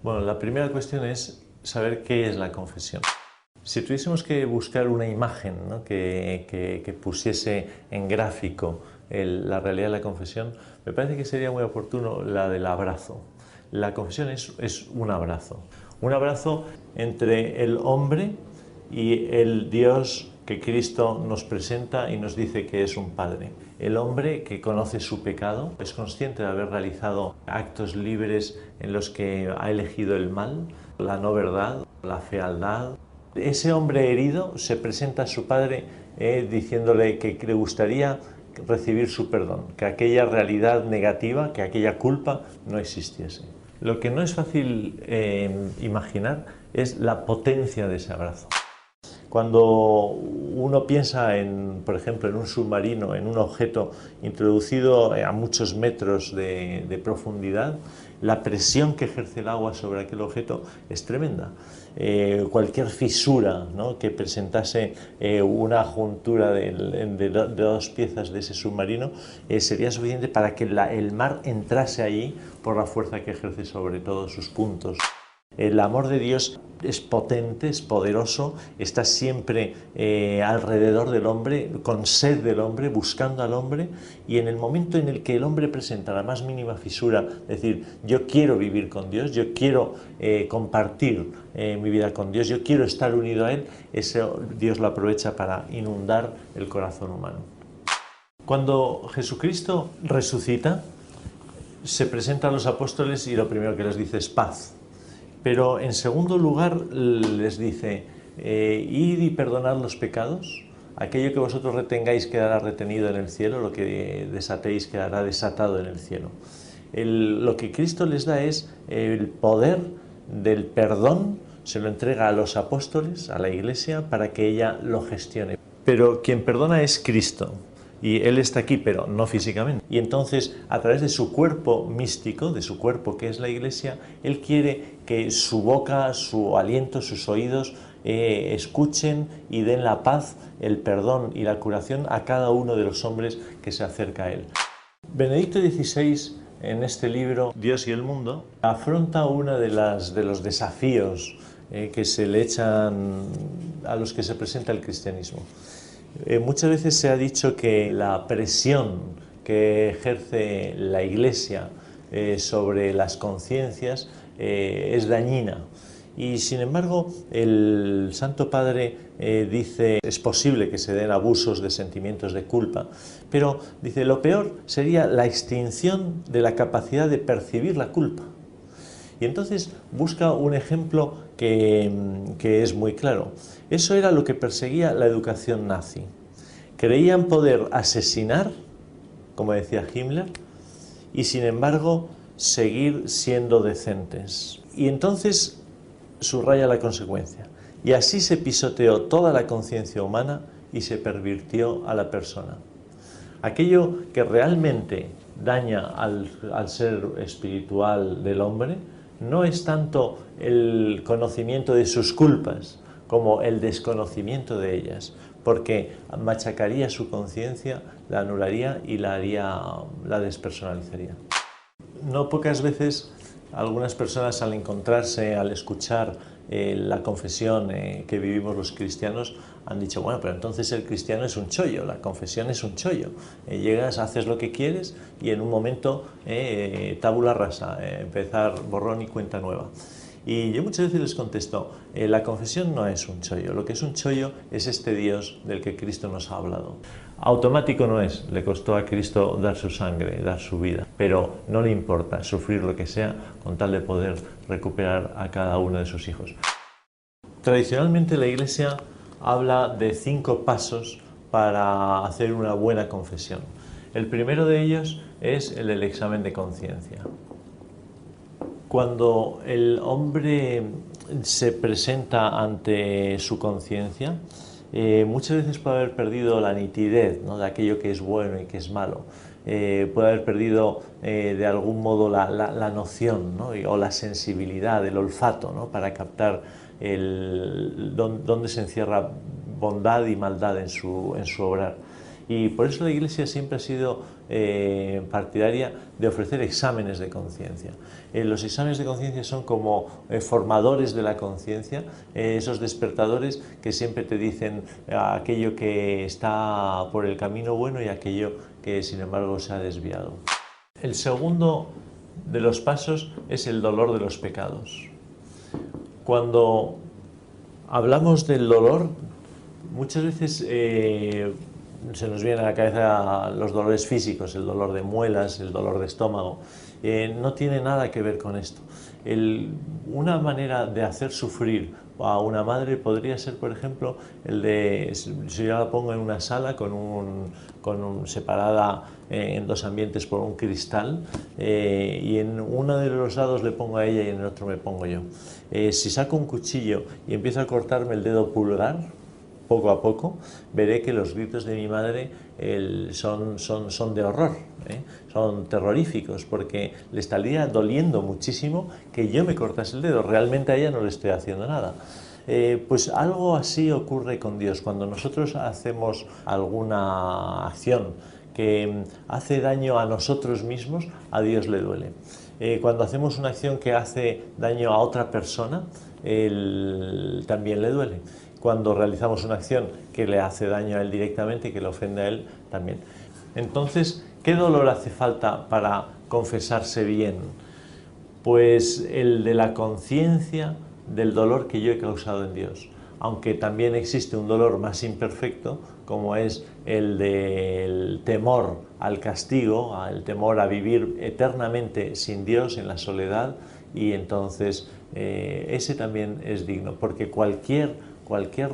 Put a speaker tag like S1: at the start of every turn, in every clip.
S1: Bueno, la primera cuestión es saber qué es la confesión. Si tuviésemos que buscar una imagen, ¿no? que pusiese en gráfico la realidad de la confesión, me parece que sería muy oportuno la del abrazo. La confesión es un abrazo entre el hombre y el Dios que Cristo nos presenta y nos dice que es un Padre. El hombre que conoce su pecado, es consciente de haber realizado actos libres en los que ha elegido el mal, la no verdad, la fealdad. Ese hombre herido se presenta a su Padre diciéndole que le gustaría recibir su perdón, que aquella realidad negativa, que aquella culpa no existiese. Lo que no es fácil imaginar es la potencia de ese abrazo. Cuando uno piensa por ejemplo, en un submarino, en un objeto introducido a muchos metros de profundidad, la presión que ejerce el agua sobre aquel objeto es tremenda. Cualquier fisura, ¿no?, que presentase una juntura de dos piezas de ese submarino sería suficiente para que el mar entrase allí por la fuerza que ejerce sobre todos sus puntos. El amor de Dios es potente, es poderoso, está siempre alrededor del hombre, con sed del hombre, buscando al hombre, y en el momento en el que el hombre presenta la más mínima fisura, es decir, yo quiero vivir con Dios, yo quiero compartir mi vida con Dios, yo quiero estar unido a Él, Dios lo aprovecha para inundar el corazón humano. Cuando Jesucristo resucita, se presenta a los apóstoles y lo primero que les dice es paz. Pero en segundo lugar les dice, id y perdonad los pecados, aquello que vosotros retengáis quedará retenido en el cielo, lo que desatéis quedará desatado en el cielo. Lo que Cristo les da es el poder del perdón, se lo entrega a los apóstoles, a la Iglesia, para que ella lo gestione. Pero quien perdona es Cristo. Y Él está aquí, pero no físicamente. Y entonces, a través de su cuerpo místico, de su cuerpo que es la Iglesia, Él quiere que su boca, su aliento, sus oídos escuchen y den la paz, el perdón y la curación a cada uno de los hombres que se acerca a Él. Benedicto XVI, en este libro, Dios y el mundo, afronta uno de los desafíos que se le echan a los que se presenta el cristianismo. Muchas veces se ha dicho que la presión que ejerce la Iglesia sobre las conciencias es dañina. Y sin embargo, el Santo Padre dice es posible que se den abusos de sentimientos de culpa, pero dice lo peor sería la extinción de la capacidad de percibir la culpa. Y entonces busca un ejemplo que es muy claro. Eso era lo que perseguía la educación nazi. Creían poder asesinar, como decía Himmler, y sin embargo seguir siendo decentes. Y entonces subraya la consecuencia. Y así se pisoteó toda la conciencia humana y se pervirtió a la persona. Aquello que realmente daña al ser espiritual del hombre no es tanto el conocimiento de sus culpas como el desconocimiento de ellas, porque machacaría su conciencia, la anularía y la despersonalizaría. No pocas veces algunas personas al encontrarse, al escuchar la confesión que vivimos los cristianos, han dicho, bueno, pero entonces el cristiano es un chollo, la confesión es un chollo. Llegas, haces lo que quieres y en un momento tabula rasa, empezar borrón y cuenta nueva. Y yo muchas veces les contesto, la confesión no es un chollo, lo que es un chollo es este Dios del que Cristo nos ha hablado. Automático no es, le costó a Cristo dar su sangre, dar su vida, pero no le importa sufrir lo que sea con tal de poder recuperar a cada uno de sus hijos. Tradicionalmente la Iglesia habla de 5 pasos para hacer una buena confesión. El primero de ellos es el del examen de conciencia. Cuando el hombre se presenta ante su conciencia, muchas veces puede haber perdido la nitidez, ¿no?, de aquello que es bueno y que es malo. Puede haber perdido de algún modo la noción, ¿no?, o la sensibilidad, el olfato, ¿no?, para captar dónde se encierra bondad y maldad en su obrar. Y por eso la Iglesia siempre ha sido partidaria de ofrecer exámenes de conciencia. Los exámenes de conciencia son como formadores de la conciencia, esos despertadores que siempre te dicen aquello que está por el camino bueno y aquello que sin embargo se ha desviado. El segundo de los pasos es el dolor de los pecados. Cuando hablamos del dolor, muchas veces se nos viene a la cabeza los dolores físicos, el dolor de muelas, el dolor de estómago. No tiene nada que ver con esto. Una manera de hacer sufrir a una madre podría ser, por ejemplo, el de, si yo la pongo en una sala separada en dos ambientes por un cristal, y en uno de los lados le pongo a ella y en el otro me pongo yo. Si saco un cuchillo y empiezo a cortarme el dedo pulgar, poco a poco, veré que los gritos de mi madre son de horror, son terroríficos, porque le estaría doliendo muchísimo que yo me cortase el dedo. Realmente a ella no le estoy haciendo nada. Pues algo así ocurre con Dios. Cuando nosotros hacemos alguna acción que hace daño a nosotros mismos, a Dios le duele. Cuando hacemos una acción que hace daño a otra persona, también le duele. Cuando realizamos una acción que le hace daño a él directamente y que le ofende a él también. Entonces, ¿qué dolor hace falta para confesarse bien? Pues el de la conciencia del dolor que yo he causado en Dios. Aunque también existe un dolor más imperfecto, como es el del temor al castigo, el temor a vivir eternamente sin Dios en la soledad, y entonces ese también es digno, porque cualquier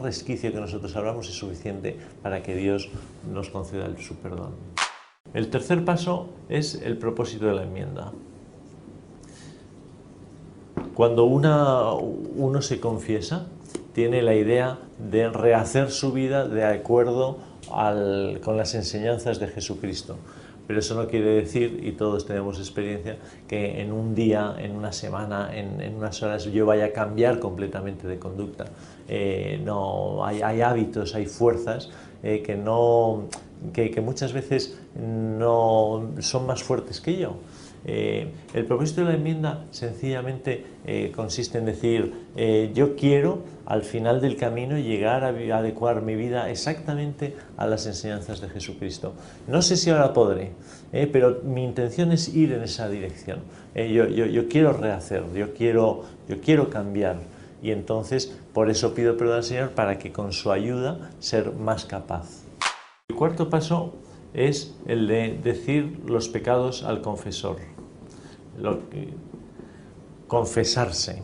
S1: resquicio que nosotros hablamos es suficiente para que Dios nos conceda su perdón. El tercer paso es el propósito de la enmienda. Cuando uno se confiesa, tiene la idea de rehacer su vida de acuerdo con las enseñanzas de Jesucristo. Pero eso no quiere decir, y todos tenemos experiencia, que en un día, en una semana, en unas horas yo vaya a cambiar completamente de conducta. No, hay hábitos, hay fuerzas que muchas veces no son más fuertes que yo. El propósito de la enmienda sencillamente consiste en decir, yo quiero al final del camino llegar a adecuar mi vida exactamente a las enseñanzas de Jesucristo. No sé si ahora podré, pero mi intención es ir en esa dirección. Yo quiero rehacer, yo quiero cambiar, y entonces por eso pido perdón al Señor, para que con su ayuda ser más capaz. El cuarto paso es el de decir los pecados al confesor, confesarse.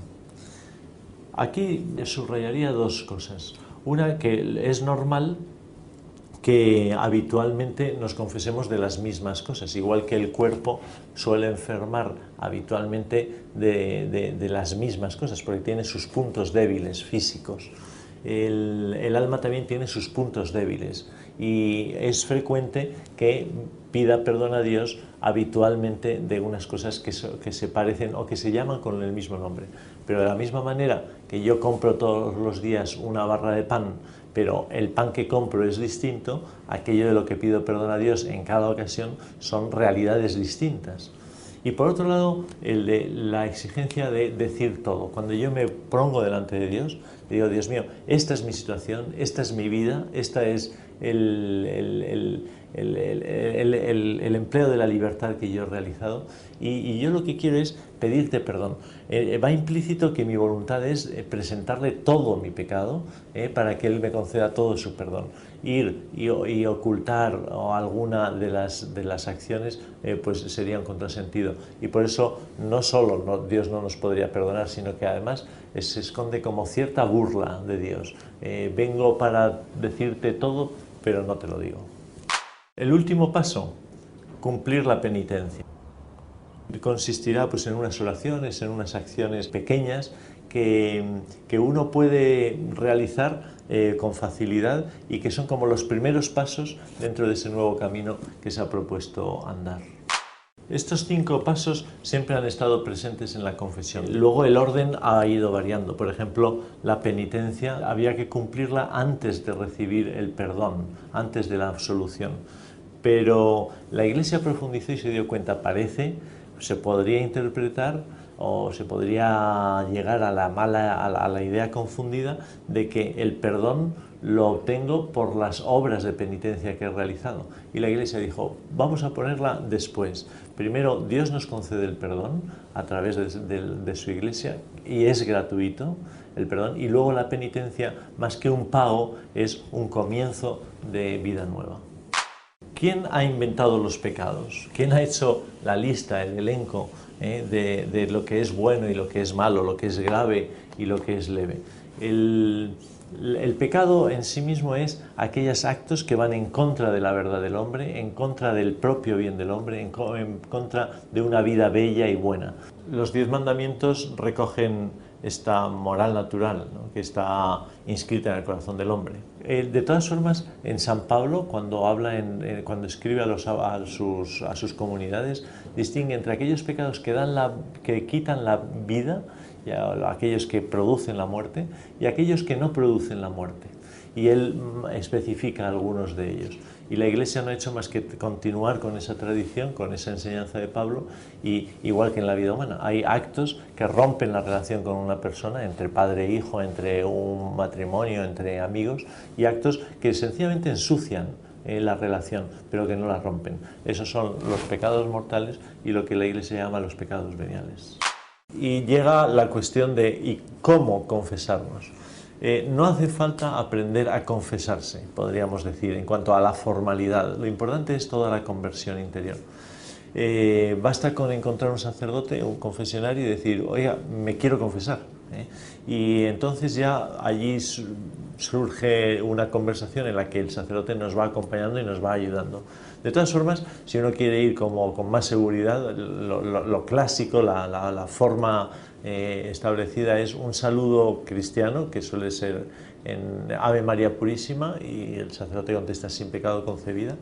S1: Aquí subrayaría dos cosas. Una, que es normal que habitualmente nos confesemos de las mismas cosas, igual que el cuerpo suele enfermar habitualmente de las mismas cosas, porque tiene sus puntos débiles físicos. El alma también tiene sus puntos débiles, y es frecuente que pida perdón a Dios habitualmente de unas cosas que se parecen o que se llaman con el mismo nombre. Pero de la misma manera que yo compro todos los días una barra de pan, pero el pan que compro es distinto, aquello de lo que pido perdón a Dios en cada ocasión son realidades distintas. Y por otro lado, el de la exigencia de decir todo. Cuando yo me pongo delante de Dios, digo, Dios mío, esta es mi situación, esta es mi vida, esta es el empleo de la libertad que yo he realizado, y yo lo que quiero es pedirte perdón. Va implícito que mi voluntad es presentarle todo mi pecado, para que Él me conceda todo su perdón. Ir y ocultar alguna de las acciones pues sería un contrasentido, y por eso no solo Dios no nos podría perdonar, sino que además se esconde como cierta burla de Dios. Vengo para decirte todo, pero no te lo digo. El último paso, cumplir la penitencia. Consistirá pues en unas oraciones, en unas acciones pequeñas que uno puede realizar con facilidad, y que son como los primeros pasos dentro de ese nuevo camino que se ha propuesto andar. Estos 5 pasos siempre han estado presentes en la confesión. Luego el orden ha ido variando. Por ejemplo, la penitencia había que cumplirla antes de recibir el perdón, antes de la absolución. Pero la Iglesia profundizó y se dio cuenta, se podría interpretar o se podría llegar a la idea confundida de que el perdón lo obtengo por las obras de penitencia que he realizado. Y la Iglesia dijo, vamos a ponerla después. Primero, Dios nos concede el perdón a través de su Iglesia y es gratuito el perdón. Y luego la penitencia, más que un pago, es un comienzo de vida nueva. ¿Quién ha inventado los pecados? ¿Quién ha hecho la lista, el elenco de lo que es bueno y lo que es malo, lo que es grave y lo que es leve? El pecado en sí mismo es aquellos actos que van en contra de la verdad del hombre, en contra del propio bien del hombre, en contra de una vida bella y buena. Los 10 mandamientos recogen esta moral natural, ¿no?, que está inscrita en el corazón del hombre. De todas formas, en San Pablo, cuando escribe a sus comunidades, distingue entre aquellos pecados que quitan la vida, aquellos que producen la muerte, y aquellos que no producen la muerte. Y él especifica algunos de ellos. Y la Iglesia no ha hecho más que continuar con esa tradición, con esa enseñanza de Pablo, y igual que en la vida humana. Hay actos que rompen la relación con una persona, entre padre e hijo, entre un matrimonio, entre amigos, y actos que sencillamente ensucian la relación, pero que no la rompen. Esos son los pecados mortales y lo que la Iglesia llama los pecados veniales. Y llega la cuestión de ¿y cómo confesarnos? No hace falta aprender a confesarse, podríamos decir, en cuanto a la formalidad. Lo importante es toda la conversión interior. Basta con encontrar un sacerdote, un confesionario y decir, oiga, me quiero confesar. Y entonces ya allí surge una conversación en la que el sacerdote nos va acompañando y nos va ayudando. De todas formas, si uno quiere ir con más seguridad, lo clásico, la forma establecida es un saludo cristiano, que suele ser en Ave María Purísima, y el sacerdote contesta sin pecado concebida.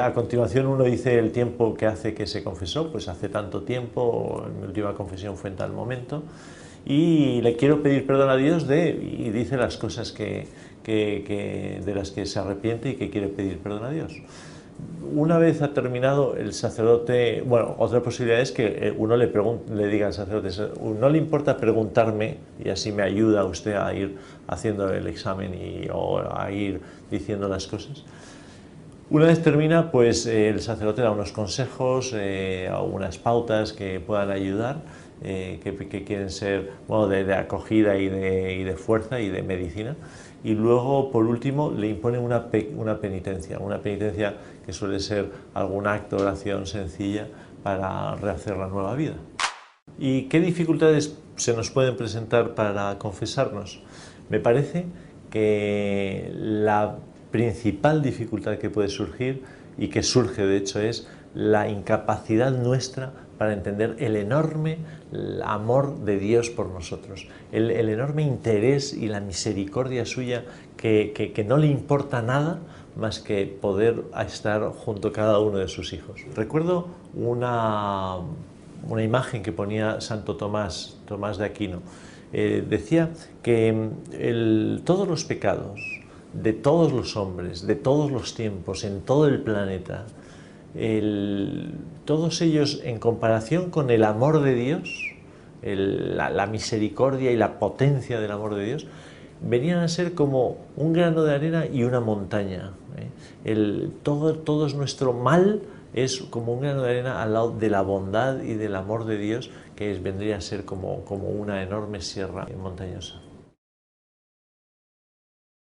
S1: A continuación uno dice el tiempo que hace que se confesó, pues hace tanto tiempo, mi última confesión fue en tal momento, y le quiero pedir perdón a Dios y dice las cosas de las que se arrepiente y que quiere pedir perdón a Dios. Una vez ha terminado, el sacerdote, bueno, otra posibilidad es que uno le diga al sacerdote, no le importa preguntarme, y así me ayuda usted a ir haciendo el examen o a ir diciendo las cosas. Una vez termina, pues el sacerdote da unos consejos, unas pautas que puedan ayudar, que quieren ser, bueno, de acogida y de fuerza y de medicina. Y luego, por último, le impone una penitencia que suele ser algún acto, oración sencilla para rehacer la nueva vida. ¿Y qué dificultades se nos pueden presentar para confesarnos? Me parece que la principal dificultad que puede surgir, y que surge de hecho, es la incapacidad nuestra para entender el enorme amor de Dios por nosotros, el enorme interés y la misericordia suya que no le importa nada más que poder estar junto a cada uno de sus hijos. Recuerdo una imagen que ponía Santo Tomás de Aquino. Decía que todos los pecados de todos los hombres, de todos los tiempos, en todo el planeta, todos ellos en comparación con el amor de Dios, la misericordia y la potencia del amor de Dios, venían a ser como un grano de arena y una montaña. Todo nuestro mal es como un grano de arena al lado de la bondad y del amor de Dios, que vendría a ser como una enorme sierra montañosa.